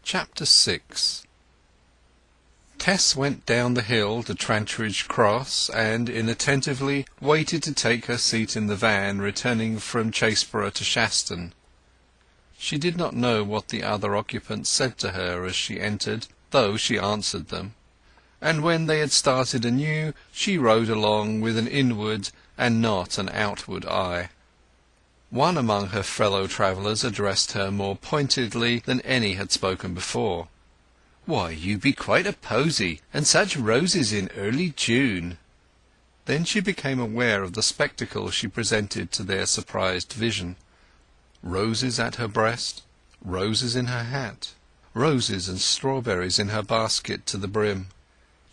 Chapter 6. Tess went down the hill to Trantridge Cross, and inattentively waited to take her seat in the van returning from Chaseborough to Shaston. She did not know what the other occupants said to her as she entered, though she answered them; and when they had started anew she rode along with an inward and not an outward eye. One among her fellow travellers addressed her more pointedly than any had spoken before. "Why, you be quite a posy, and such roses in early June!" Then she became aware of the spectacle she presented to their surprised vision. Roses at her breast, roses in her hat, roses and strawberries in her basket to the brim.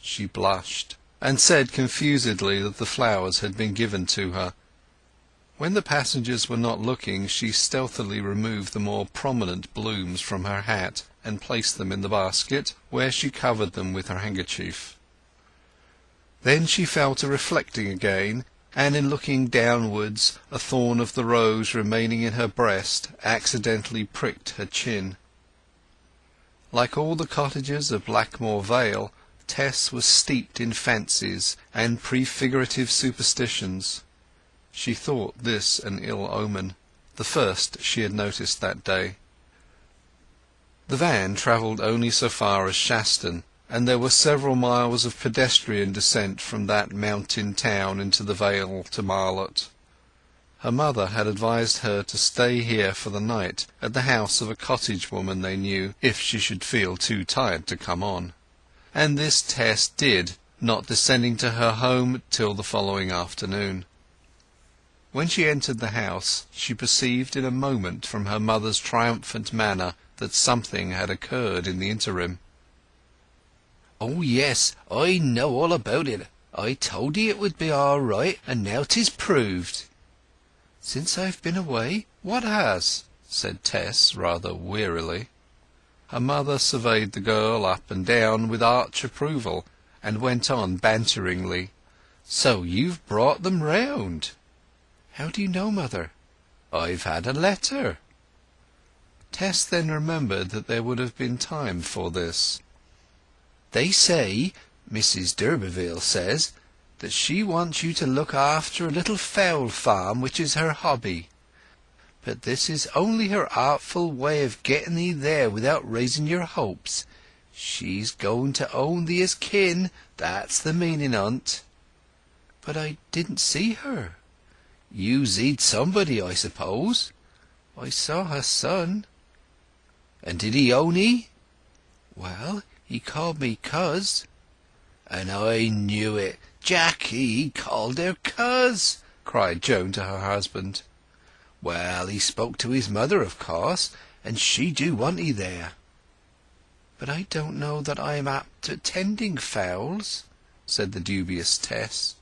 She blushed, and said confusedly that the flowers had been given to her. When the passengers were not looking, she stealthily removed the more prominent blooms from her hat and placed them in the basket, where she covered them with her handkerchief. Then she fell to reflecting again, and in looking downwards a thorn of the rose remaining in her breast accidentally pricked her chin. Like all the cottagers of Blackmoor Vale, Tess was steeped in fancies and prefigurative superstitions. She thought this an ill omen, the first she had noticed that day. The van travelled only so far as Shaston, and there were several miles of pedestrian descent from that mountain town into the vale to Marlott. Her mother had advised her to stay here for the night at the house of a cottage woman they knew, if she should feel too tired to come on; and this Tess did, not descending to her home till the following afternoon. When she entered the house she perceived in a moment from her mother's triumphant manner that something had occurred in the interim. "Oh yes, I know all about it. I told 'ee it would be all right, and now 'tis proved." "Since I've been away, what has?" said Tess rather wearily. Her mother surveyed the girl up and down with arch approval, and went on banteringly, "So you've brought them round?" "How do you know, mother?" "I've had a letter." Tess then remembered that there would have been time for this. "They say, Mrs. d'Urberville says, that she wants you to look after a little fowl farm which is her hobby. But this is only her artful way of getting thee there without raising your hopes. She's going to own thee as kin, that's the meaning on't." "But I didn't see her." "You seed somebody, I suppose?" "I saw her son." "And did he own 'ee?" "Well, he called me Coz." "And I knew it! Jacky called her Coz!" cried Joan to her husband. "Well, he spoke to his mother, of course, and she do want 'ee there." "But I don't know that I am apt at tending fowls," said the dubious Tess.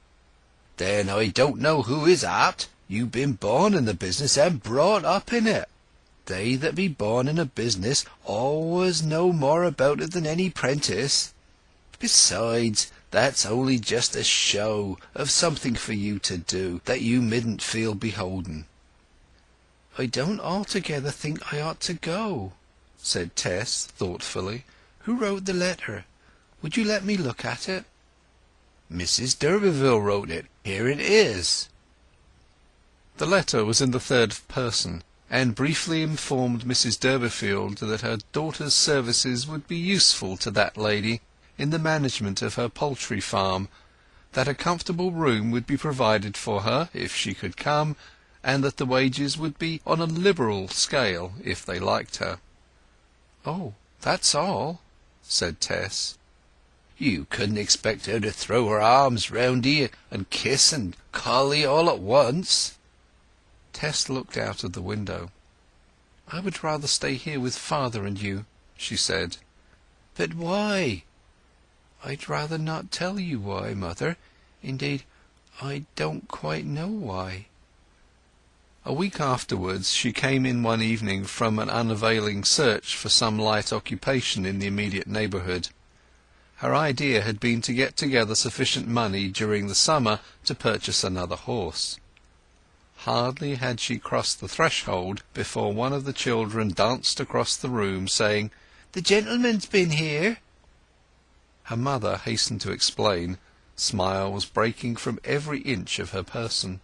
"Then I don't know who is apt. You've been born in the business and brought up in it. They that be born in a business always know more about it than any prentice. Besides, that's only just a show of something for you to do, that you midn't feel beholden." "I don't altogether think I ought to go," said Tess thoughtfully. "Who wrote the letter? Would you let me look at it?" "Mrs. d'Urberville wrote it. Here it is." The letter was in the third person, and briefly informed Mrs. Durbeyfield that her daughter's services would be useful to that lady in the management of her poultry farm, that a comfortable room would be provided for her if she could come, and that the wages would be on a liberal scale if they liked her. "Oh, that's all?" said Tess. "You couldn't expect her to throw her arms round 'ee and kiss and call 'ee all at once." Tess looked out of the window. "I would rather stay here with father and you," she said. "But why?" "I'd rather not tell you why, mother. Indeed, I don't quite know why." A week afterwards she came in one evening from an unavailing search for some light occupation in the immediate neighbourhood. Her idea had been to get together sufficient money during the summer to purchase another horse. Hardly had she crossed the threshold before one of the children danced across the room, saying, The gentleman's been here." Her mother hastened to explain. Smiles breaking from every inch of her person.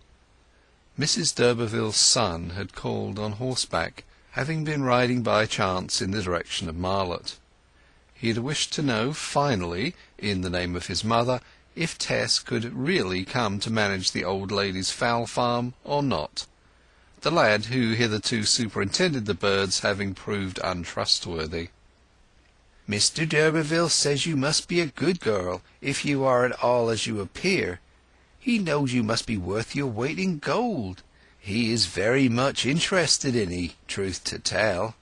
Mrs d'Urberville's son had called on horseback, having been riding by chance in the direction of Marlott. He had wished to know finally, in the name of his mother, if Tess could really come to manage the old lady's fowl farm or not, the lad who hitherto superintended the birds having proved untrustworthy. "Mr d'Urberville says you must be a good girl, if you are at all as you appear. He knows you must be worth your weight in gold. He is very much interested in 'ee, truth to tell."